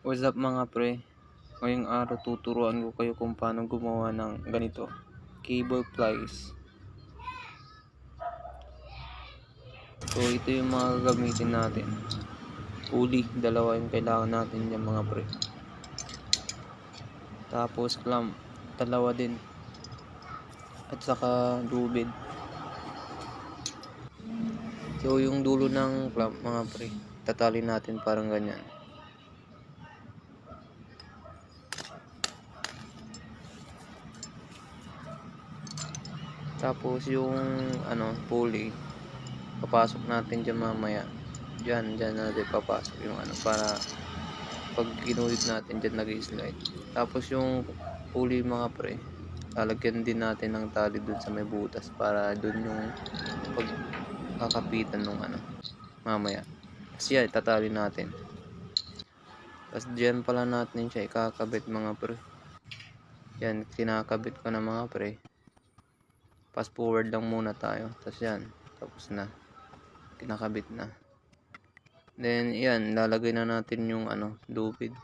What's up mga pre? Ngayong araw tuturuan ko kayo kung paano gumawa ng ganito. Cable plies. So ito yung mga gagamitin natin. Pulley, dalawa yung kailangan natin yung mga pre. Tapos clamp, dalawa din. At saka lubid. So yung dulo ng clamp mga pre, tatali natin parang ganyan. Tapos yung pulley, papasok natin dyan mamaya. Dyan natin papasok yung para pag ginuhit natin dyan nag-slide. Tapos yung pulley mga pre, lalagyan din natin ng tali dun sa may butas para dun yung pagkakapitan nung mamaya. Kasi yan, itatali natin. Tapos dyan pala natin siya ikakabit mga pre. Yan, kinakabit ko na mga pre. Fast forward lang muna tayo. Tapos yan, tapos na. Kinakabit na. Then yan, lalagay na natin yung lubid.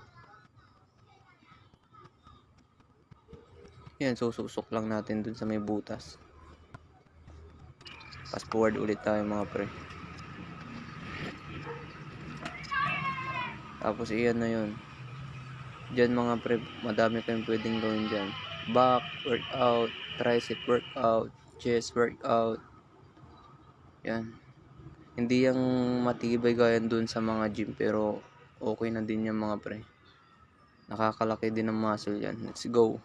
Yan, sususok lang natin dun sa may butas. Fast forward ulit tayo mga pre. Tapos iyan na yun. Diyan mga pre, madami kayong pwedeng gawin dyan. Back workout, tricep workout, chest workout. Yan. Hindi yung matibay gaya dun sa mga gym, pero okay na din yung mga pre. Nakakalaki din ng muscle yan. Let's go.